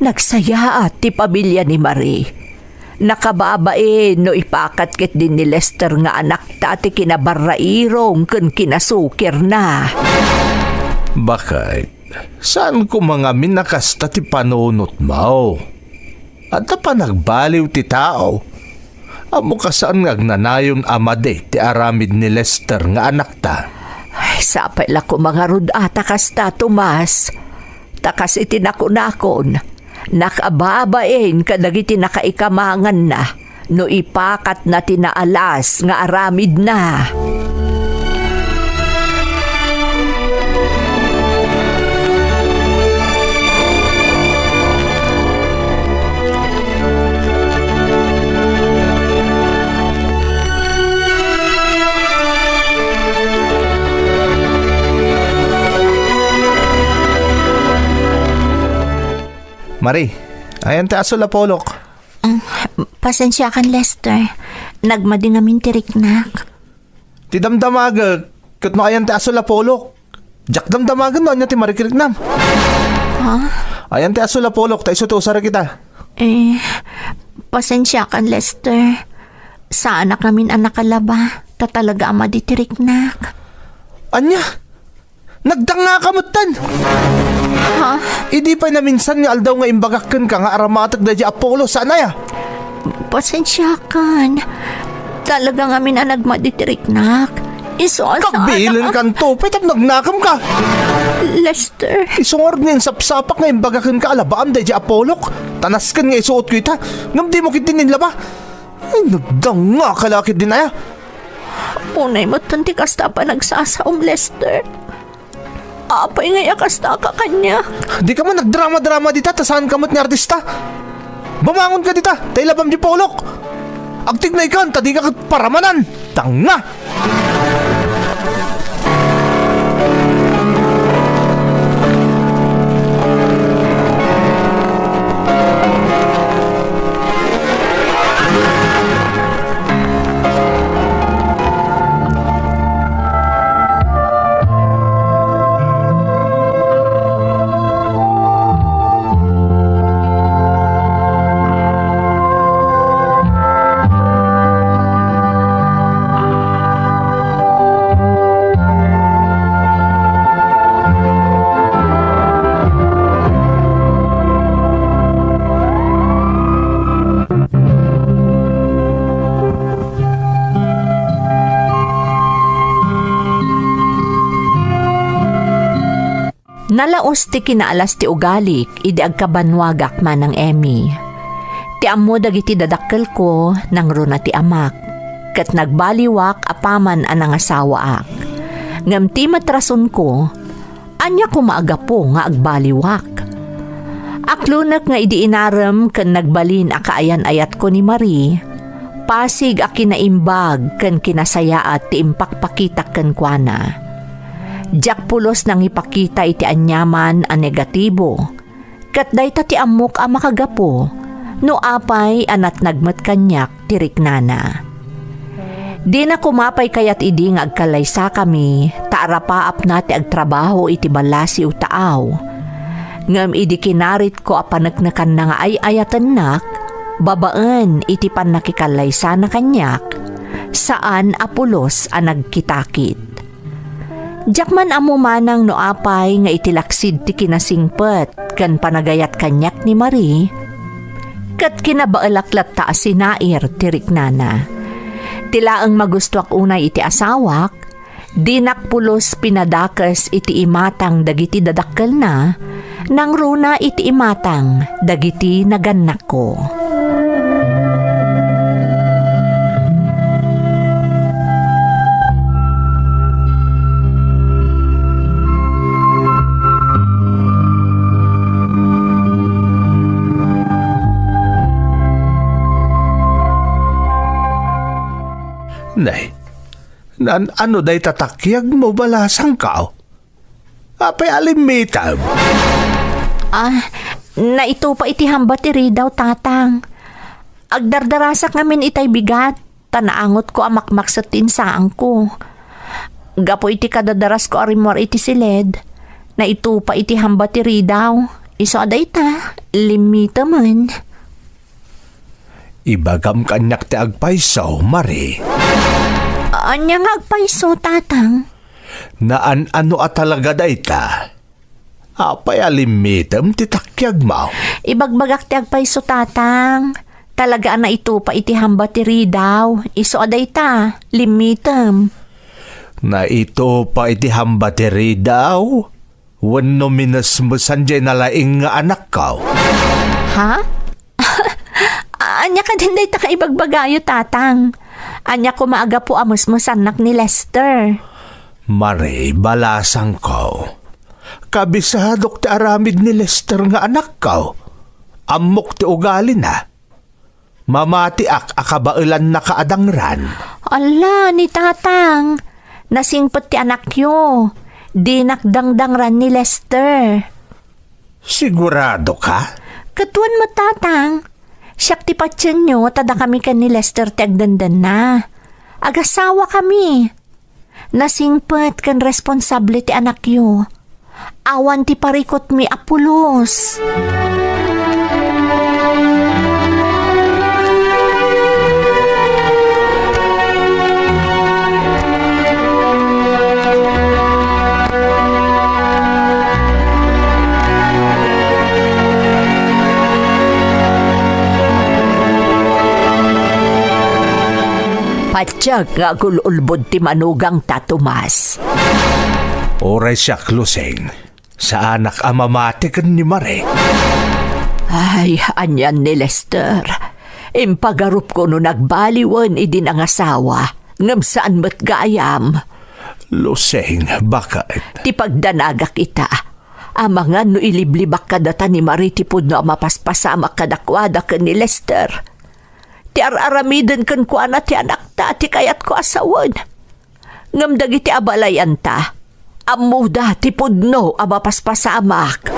[SPEAKER 3] Nagsaya at ti pamilya ni Marie. Nakababae no ipakat kit din ni Lester nga anak ta ti kinabarairong kun kinasukir na.
[SPEAKER 4] Bakit? Saan ko mga minakas ta ti panunot mo? At pa nagbaliw ti tao. Amo ka saan nga nanayon amade ti aramid ni Lester nga anak ta?
[SPEAKER 3] Ay, sapay la ko mga rudata kasta, Tomas. Takas iti nakunakon. Nakababain kadagiti nakaikamangan na. No ipakat na tinaalas nga aramid na.
[SPEAKER 2] Marie, ayan ti aso lapolok.
[SPEAKER 3] Pasensya kan, Lester. Nagmading amin tiriknak.
[SPEAKER 2] Ti damdamaga, kat no ayan ti aso lapolok. Jak damdamagan no, anya ti marikiriknam.
[SPEAKER 3] Ha?
[SPEAKER 2] Ayan ti aso lapolok, ta iso ti usara kita.
[SPEAKER 3] Pasensya kan, Lester. Sa anak namin anak kalaba, tatalaga ama di tiriknak.
[SPEAKER 2] Anya? Nagdanga ka mutan!
[SPEAKER 3] Ha?
[SPEAKER 2] Idi pa na minsan nga aldaw nga imbagakan ka nga aramatag na di Apollo, sana ya?
[SPEAKER 3] Pasensya kan. Talaga ngamin ang nagmaditiriknak.
[SPEAKER 2] Kagbilin kan to, petag nagnakam ka.
[SPEAKER 3] Lester.
[SPEAKER 2] Isungor nga yung sapsapak nga imbagakan ka alabaam da di Apollo. Tanaskan nga isuot ko ita. Ngam di mo kitinin laba. Ay, nagdanga ka lakit din aya.
[SPEAKER 3] Unay mo tanti kasta pa nagsasaom, Lester. Apay nga yakasta ka kanya.
[SPEAKER 2] Di ka man nagdrama-drama dita, tasahan ka mo't ni artista. Bamangon ka dita, tayo labam di polok. Agtig na ikan, tadi ka paramanan. Tanga!
[SPEAKER 3] Nalaos ti kinaalas ti ugalik, idi agkabanwagak man ng Emmy. Ti ammo dagiti dadakkel ko nang runa ti amak, kat nagbaliwak apaman anang asawa ak. Ngam ti matrason ko, anya ko maagapo nga agbaliwak. Aklunak nga idi inaram kan nagbalin akaayan ayat ko ni Marie, pasig a kinaimbag kan kinasayaat ti impakpakitak kan kuana. Diyak pulos nang ipakita iti anyaman a negatibo. Kat dayta ti amok a makagapo, no apay anat nagmat kanyak tiriknana. Di na kumapay kayat idi nga agkalaysa kami, taarapaap na ti agtrabaho iti balasi u taaw. Ngam idi kinarit ko a panagnakan na nga ay ayatan nak, babaan iti panakikallaysa na kanyak, saan apulos a nagkitakit. Jakman amo manang no apay nga itilaksid ti kinasingpet kan panagayat kanyak ni Marie, kat kinabaalaklat ta sinair ti riknana. Tilaang magustuak unay iti asawak, dinak pulos pinadakas iti imatang dagiti dadakkel na, nang runa iti imatang dagiti naganak ko.
[SPEAKER 4] unay. Ano day tatakyag mo balasang kao? Apay alimitab.
[SPEAKER 3] Na ito pa iti hambatiri daw, tatang. Agdardarasak ngamin itay bigat. Tanaangot ko amakmak sa tinsaang ko. Gapo iti kadadaras ko arimor iti silid. Na ito pa iti hambatiri daw. Iso aday ta, limita man.
[SPEAKER 4] Ibagam kanyak ti agpaysaw, Mari.
[SPEAKER 3] Anya nga agpaiso, tatang?
[SPEAKER 4] Naan ano at talaga day ta? Apay alimitam ti takyag mo.
[SPEAKER 3] Ibagbagak ti agpaiso, tatang. Talaga na ito pa iti hambatiri daw. Iso aday ta, limitam.
[SPEAKER 4] Na ito pa iti hambateri daw. Wano minas mo sanjay nalaing nga anak ka.
[SPEAKER 3] Ha? Anya ka din day ta kaibagbagayo, tatang. Anya ko maaga po amos mo sanak ni Lester.
[SPEAKER 4] Mare, balasang ko. Kabisadok ti aramid ni Lester nga anak ka. Amok ti ugali na. Mamati akabailan na kaadangran.
[SPEAKER 3] Ala, ni tatang. Nasingpot ti anak yo. Di nakdangdangran ni Lester.
[SPEAKER 4] Sigurado ka?
[SPEAKER 3] Katuan mo, tatang. Siyak ti patsyan nyo, tada kami kan ni Lester ti agdandan na. Agasawa kami. Nasingpot kan responsable ti anak yo. Awan ti parikot mi apulos. Patsyag nga gululbod ti manugang tatumas.
[SPEAKER 4] Oray siya kluseng. Sa anak amamati kan ni Mare.
[SPEAKER 3] Ay, anyan ni Lester. Impagarup ko no nagbaliwan idin ang asawa. Ngam saan mo't gayam.
[SPEAKER 4] Luseng, bakit?
[SPEAKER 3] Ti pagdanaga kita. Amangan no iliblibak kadata ni Maritipod no mapaspasama kadakwada ka ni Lester. Ti ar-aramiden kan ko ana ti anak ta ti kayat ko asawan. Ngam dagiti abalayan ta. Amuda ti pudno abapaspasamak.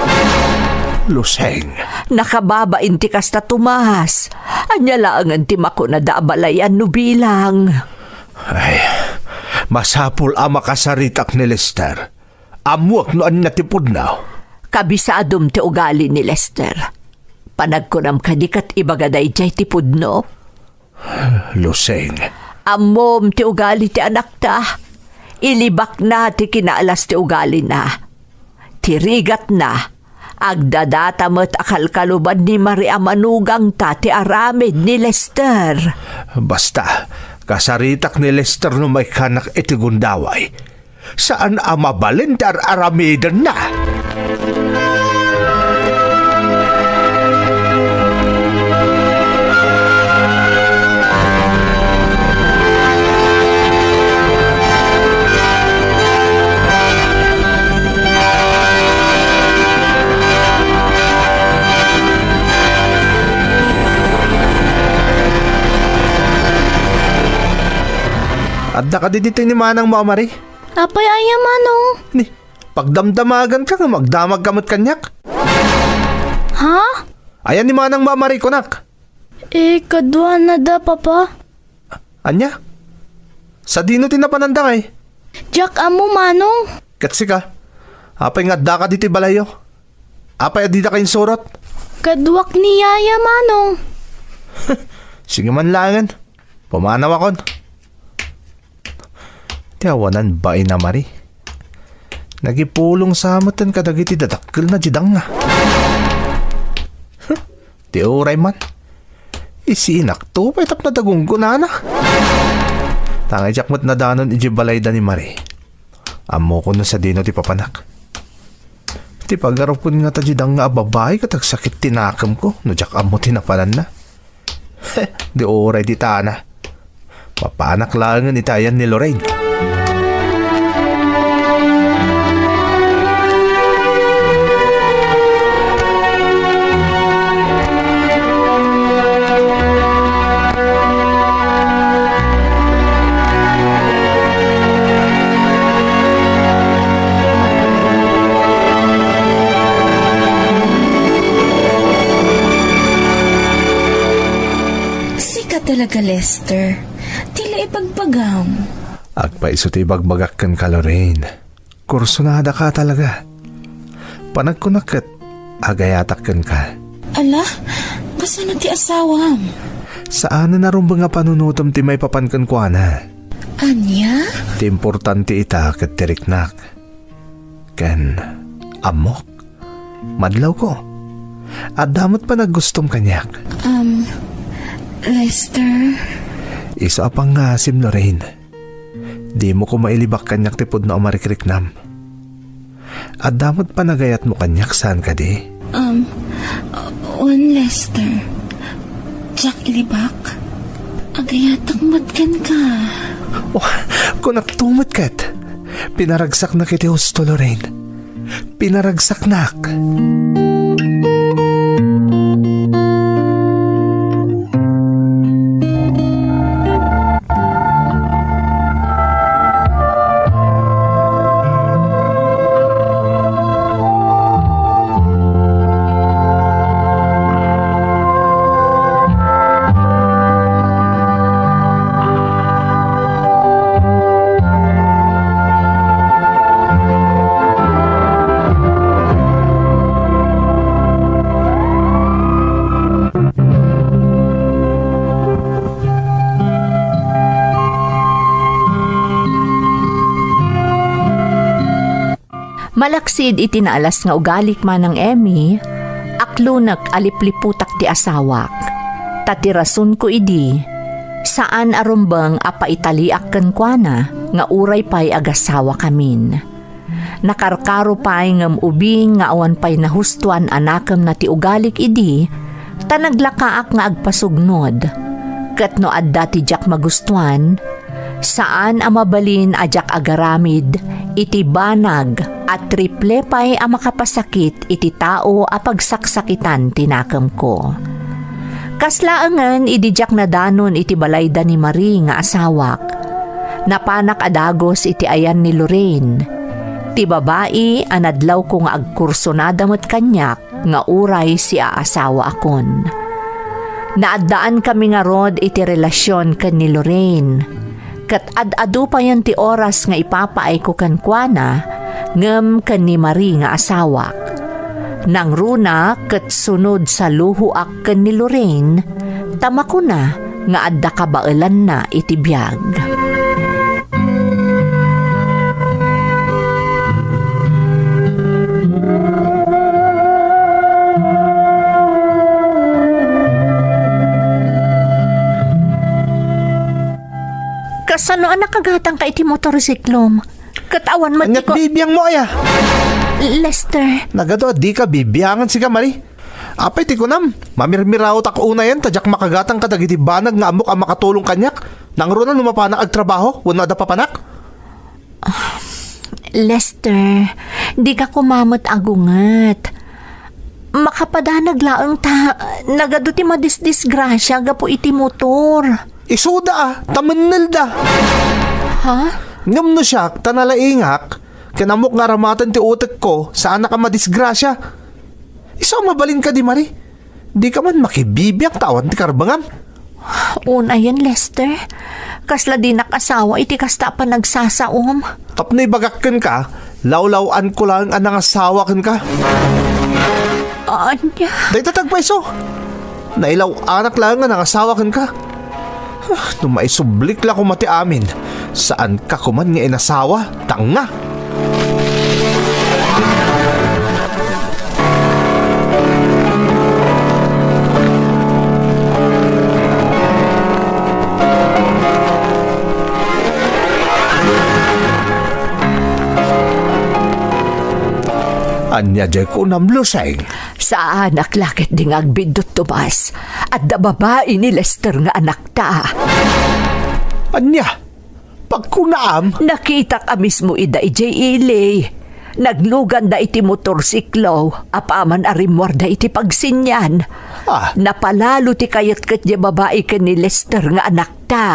[SPEAKER 4] Luseng.
[SPEAKER 3] Nakababa inti kasta tumas. Anya laangan ti mako na daabalayan no bilang.
[SPEAKER 4] Ay, masapul ama kasaritak ni Lester. Amuak no anya ti pudnaw.
[SPEAKER 3] Kabisadom ti ugali ni Lester. Panagkunam kadikat ibagaday jay ti pudno.
[SPEAKER 4] Luseng.
[SPEAKER 3] Amom ti ugali ti anak ta. Ilibak na ti kinaalas ti ugali na. Tirigat na. Agdadata mo't akalkaluban ni Maria Manugang ta ti aramid ni Lester.
[SPEAKER 4] Basta, kasaritak ni Lester no may kanak iti gundaway. Saan amabalin ti aramidan na? At nakadidito ni Manang mo, Mari.
[SPEAKER 6] Apay aya, Manong.
[SPEAKER 4] Ni, pagdamdamagan ka nga, magdamag kamot kanyak.
[SPEAKER 6] Ha?
[SPEAKER 4] Ayan ni Manang Mari ko, nak.
[SPEAKER 6] Kadwa na da, Papa.
[SPEAKER 4] Anya? Sa dino tinapananda kay.
[SPEAKER 6] Jack, amo, Manong.
[SPEAKER 4] Katsi ka. Apay nga da ka dito balayo. Apay adida kayong surot.
[SPEAKER 6] Kadwak ni Yaya, Manong.
[SPEAKER 4] Sige man langan. Pumanaw akon. Tiyawanan ba ina Mari? Nagipulong sa amatan kadagiti dadakkel na jidang nga. Ti oray man. Isinak to pa itap na dagunggo na na. Tangay jakmat na danon ijibalay da ni Mari. Amo ko na sa dino ti papanak. Ti pagarap ko nga ta jidang nga babae katag sakit tinakam ko. No jak amo tinapanan na. Di oray di tana. Papanak langan itayan ni Lorraine.
[SPEAKER 7] talaga, Lester. Tila ipagbagam.
[SPEAKER 2] Agpaiso ti bagbagakkan ka, Lorraine. Kursunada ka talaga. Panagkunakit, agayatakkan ka.
[SPEAKER 7] Ala, basta na ti asawam.
[SPEAKER 2] Saan na narumbang nga panunutom ti may papankan kwa na?
[SPEAKER 7] Anya?
[SPEAKER 2] Ti importante ita kat tiriknak. Ken, amok. Madlaw ko. At damot pa naggustom kanyak.
[SPEAKER 7] Lester?
[SPEAKER 2] Isa pang ngasim, Lorraine. Di mo ko mailibak kanyak tipod na umarikiriknam. At damot pa nagayat mo kanyak saan ka di?
[SPEAKER 7] Lester. Jack ilibak? Agayatak matkan ka.
[SPEAKER 2] Oh, kung nagtumot kat, pinaragsak na kiti husto, Lorraine. Pinaragsak nak.
[SPEAKER 3] Malaksid itinaalas nga ugalik man ng Emmy, aklunak alipliputak ti asawak. Tatirasun ko idi, saan arumbang apa italiak ken kuana, nga uray pa'y agasawa kamin. Nakarkaro pa'y ngam ubing nga awan pa'y nahustuan anakam na ti ugalik idi, tanaglakaak nga agpasugnod. Ket no adda ti jak magustuan, saan amabalin ajak agaramid, iti banag at triple pa'y amakapasakit iti tao a pagsaksakitan tinakam ko. Kaslaangan idijak na danon iti balayda ni Marie nga asawak. Napanak adagos iti ayan ni Lorraine. Ti babae anadlaw ko nga agkursonada mo't kanyak nga uray si aasawa akon. Naaddaan kami nga rod iti relasyon ken ni Lorraine. Kat ad-adu pa yan ti oras nga ipapaay ko kan kuana ngem ken ni Marie nga asawak. Nang runa ket sunod sa luhuak ken ni Lorraine, tama ko na nga adda kabaelan na iti biyag. Kasano anak kagatang ka iti motorsiklom? Katawan mo
[SPEAKER 2] Anyat bibiyang mo aya.
[SPEAKER 3] Lester.
[SPEAKER 2] Nagado, di ka bibiyangan si Kamari. Apay ti kunam, mamirmiraw tak una yan, tadyak makagatang ka dagiti banag nga amok ang makatulong kanyak. Nang ro na lumapanak agtrabaho, wala da papanak.
[SPEAKER 3] Lester, di ka kumamot agungat. Makapadanag laang ta, nagado ti madisdisgrasya gapo iti motor.
[SPEAKER 2] Isuda tamanil da.
[SPEAKER 3] Ha?
[SPEAKER 2] Ngam no siya, tanalaingak, kanamok nga ramatan ti utek ko, saan na ka madisgrasya. Isa mabalin ka di Mari. Di ka man makibibiyang tawan ti karbangam.
[SPEAKER 3] Una yan, Lester. Kasla di nakasawa, iti kasta pa nagsasaom.
[SPEAKER 2] Tapnoy bagakkan ka, lawlawan ko lang ang nangasawakan ka.
[SPEAKER 3] Anya?
[SPEAKER 2] Day tatagpa iso. Nailaw anak lang nga nangasawakan ka. Nung maisublik lang ko mati amin, saan ka kuman nga inasawa? Tanga! Anya jay ko namluseng.
[SPEAKER 3] Sa anak lakit ding agbindot tubas at da babae ni Lester nga anak ta.
[SPEAKER 2] Anya, pagkunaam.
[SPEAKER 3] Nakita ka mismo ida ijay ilay. Naglugan da iti motorsiklo, apaman arimwar da iti pagsinyan. Napalalo ti kayat kat di babae ka ni Lester nga anak ta.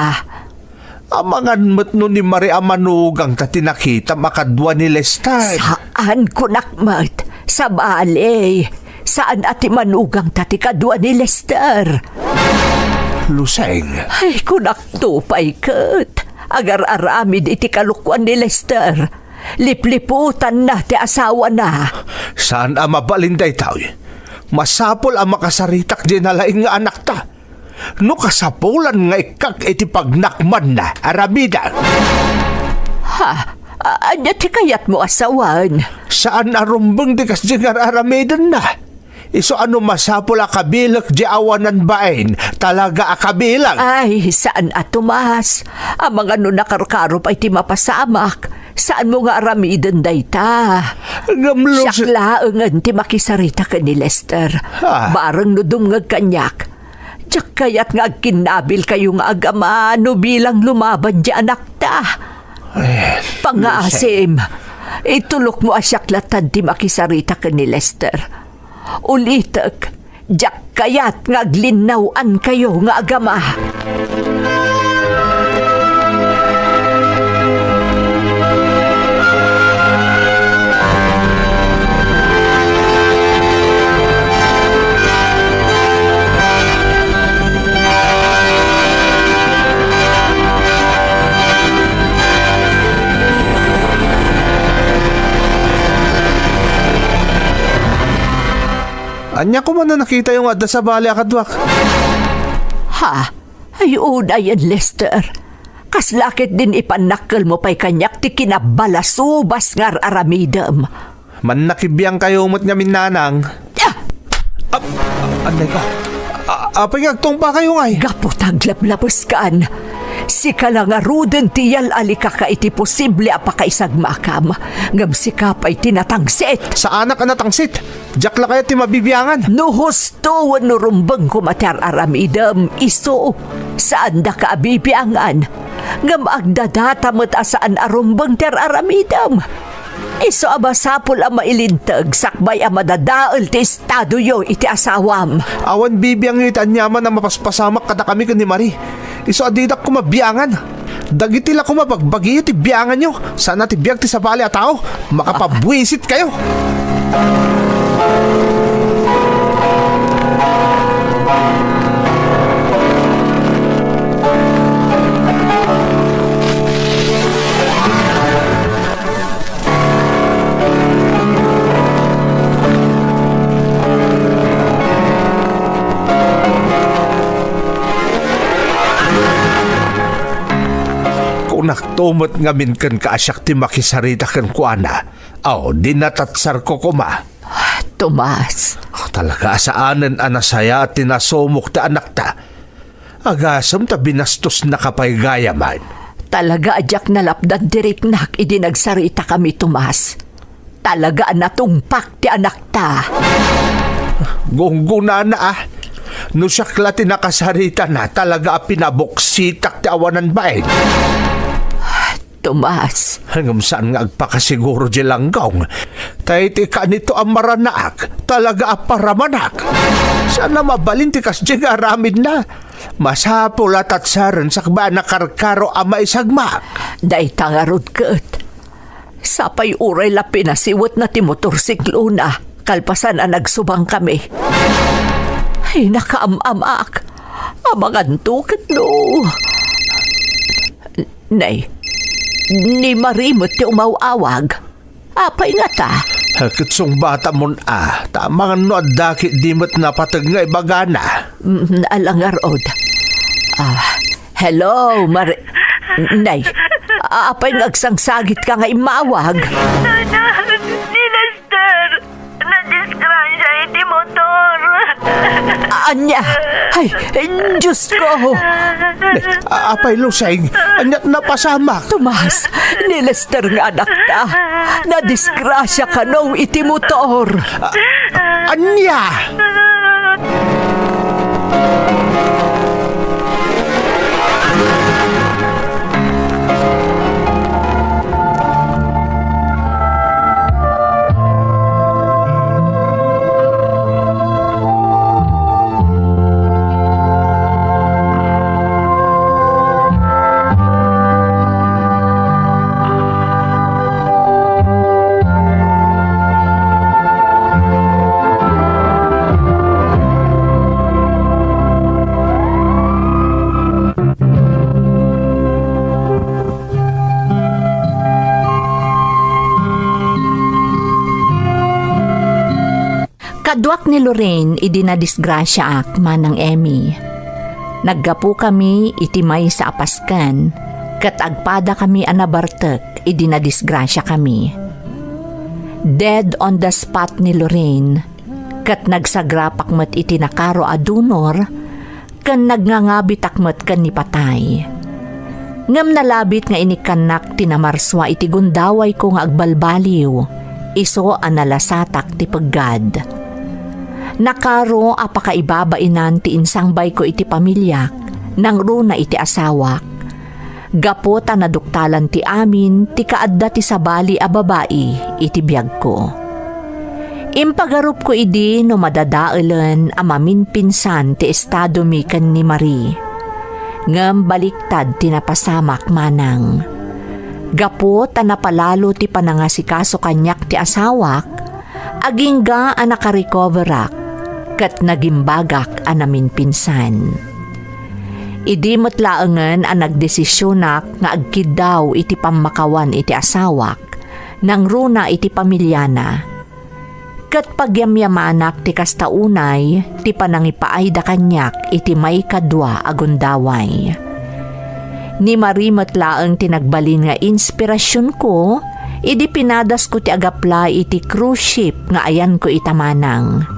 [SPEAKER 2] Amangan mo't no ni Maria Manugang ta tinakita makadwa ni Lester.
[SPEAKER 3] Saan ko nakmat? Sa balay. Saan ati manugang ta ti kadwa ni Lester?
[SPEAKER 4] Luseng.
[SPEAKER 3] Ay, kunaktupay kat. Agar-aramid iti kalukwan ni Lester. Lipliputan na ti asawa na.
[SPEAKER 4] Saan ang mabalinday tao? Masapol ang makasaritak di nalaing nga anak ta. No kasapulan nga ikak iti pagnakman na, aramida.
[SPEAKER 3] Ha? Anya ti kayat mo asawan?
[SPEAKER 4] Saan arumbang di kas di nga aramidan na? Iso ano masapol a kabilak di awanan bain, talaga a kabilang.
[SPEAKER 3] Ay, saan atumas? Ang mga nakarkarop ay ti mapasamak. Saan mo nga aramidan dayta?
[SPEAKER 4] Gamlos.
[SPEAKER 3] Siyak laangan ti makisarita ka ni Lester. Barang no dumngag kanyak. Diyak kayat nga kinabil kayo nga agama no bilang lumaban di anak ta. Pangasim, itulok mo asyaklatan ti makisarita ka ni Lester. Ulitak, diyak kayat nga aglinawan kayo nga agama.
[SPEAKER 2] Anya ko man na nakita yung adda sa bali akadwak.
[SPEAKER 3] Ha? Ay una yan, Lester. Kaslakit din ipanakal mo pa'y kanyak ti kinabalasubas ngar aramidam.
[SPEAKER 2] Man nakibiyang kayo umot nga minanang. Anday ka. Apay agtong pa kayo ngay.
[SPEAKER 3] Gapot ang lablabos kaan. Si kalangaruden tiyal alika ka iti posible apakaisag makam. Ngam si kapay tinatangsit.
[SPEAKER 2] Sa anak ang natangsit. Diyak la kaya ti mabibiyangan.
[SPEAKER 3] No husto no rumbang kumater aramidam iso. Saan da ka abibiyangan? Ngam agdadata mo't asaan arumbang ter aramidam. Iso abasapol ang mailintag sakbay ang madadaal ti estado yo iti asawam.
[SPEAKER 2] Awan bibiyang yu itanyaman na mapaspasamak kada kami kan ni Marie. Iso adidak ko mabiyangan. Dagiti la ko mabagbagi ti biyangan nyo. Sana ti biyag ti sabali at tao. Makapabwisit kayo.
[SPEAKER 4] Naktumot nga min kan kaasyak ti makisarita kan kuana. Aw, dinatatsar ko kuma.
[SPEAKER 3] Tomas.
[SPEAKER 4] Talaga saanan anasaya at tinasumok ta anak ta. Agasam ta binastos na kapay gayaman.
[SPEAKER 3] Talaga adyak nalapdan diriknak idinagsarita kami, Tomas. Talaga natungpak ti anak ta.
[SPEAKER 4] Gungguna na ah. No siyakla tinakasarita na talaga pinaboksitak ti awanan bain.
[SPEAKER 3] Tomas.
[SPEAKER 4] Hanggang saan nga agpakasiguro di langgong. Taiti ka nito ang maranaak. Talaga aparamanak. Sana mabalinti kas di aramid na. Masapul at atsaran sakba na karkaro ama isagmak.
[SPEAKER 3] Day tangarod kat. Sapay uray la pinasiwat na ti motorsiklo na. Kalpasan ang nagsubang kami. Ay nakaamamak. Amangantukat no. Nay. Ni Marimot ti umawawag. Apay nga ta.
[SPEAKER 4] Kitsong bata mon tamang no adaki dimot na patag nga ibagana.
[SPEAKER 3] Alangar od. Hello, Nay. Apay ngagsangsagit ka nga imawag.
[SPEAKER 5] Ni Lester, nadisgrasya iti motor.
[SPEAKER 3] Anya? Ay, Diyos ko.
[SPEAKER 4] Apay luseng, anyat na pasamak.
[SPEAKER 3] Tomas, ni Lester nga anak ta. Nadisgrasya ka nung iti motor.
[SPEAKER 4] Anya?
[SPEAKER 3] Kaduak ni Lorraine idi na disgrasya ak manang Emmy. Naggapu kami iti may sa apaskan, kat agpada kami anabartek idi na disgrasya kami. Dead on the spot ni Lorraine, kat nagsagrapak met iti nakaro adunor, kan nagngangabitak met kan ni patay. Ngam nalabit nga inikanak tinamarswa iti gundaway ko nga agbalbaliw, iso analasatak ti peggad. Nakaro apakaibabainan ti insangbay ko iti pamilyak, nang runa iti asawak. Gapota na duktalan ti amin, ti kaadda ti sabali a babae, iti biyag ko. Impagarup ko idi no madadaelan amamin pinsan ti estado mi ken ni Marie. Ngem baliktad tinapasamak manang. Gapota na palalo ti panangasikaso kanyak ti asawak, agingga a nakarecoverak, kat nagimbagak anamin pinsan. Idi matlaengen ang nagdesisyonak nga agkid daw iti pamakawan iti asawak, nang runa iti pamilyana. Kat pagyamyamanak ti kastaunay, ti panangipaay da kanyak iti may kadwa agundaway. Ni Marie matlaeng tinagbalin nga inspirasyon ko, idi pinadas ko ti agapla iti cruise ship nga ayan ko itamanang.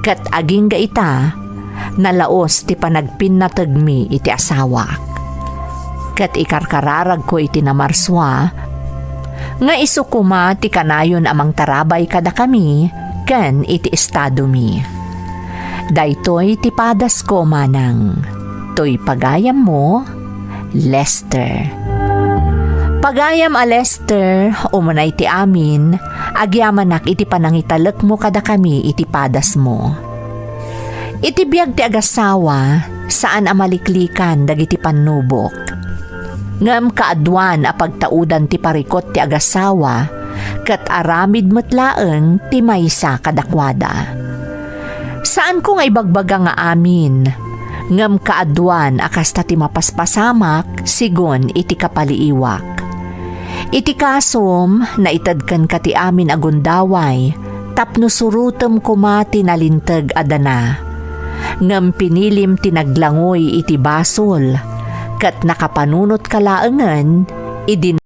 [SPEAKER 3] Kat aging ga ita, nalaos ti panagpinnatagmi iti asawak. Kat ikarkararag ko iti namarswa, nga isukuma ti kanayon amang tarabay kada kami, ken iti estado mi. Daytoy ti padas ko manang, toy pagayam mo, Lester. Pagayam a Lester, umunay ti amin, agyamanak iti panangitalek mo kada kami iti padas mo. Iti biyag ti agasawa, saan amaliklikan dagiti panubok. Ngam kaadwan a pagtaudan ti parikot ti agasawa, kat aramid metlaeng ti maysa kadakwada. Saan ko nga ibagbaga nga amin, ngam kaadwan akasta ti mapaspasamak, sigon iti kapaliiwak. Iti kasom, naitadkan ka ti amin agundaway, tapno surutem kumati nalintag adana. Ngam pinilim tinaglangoy iti basol, kat nakapanunot kalaengen, idin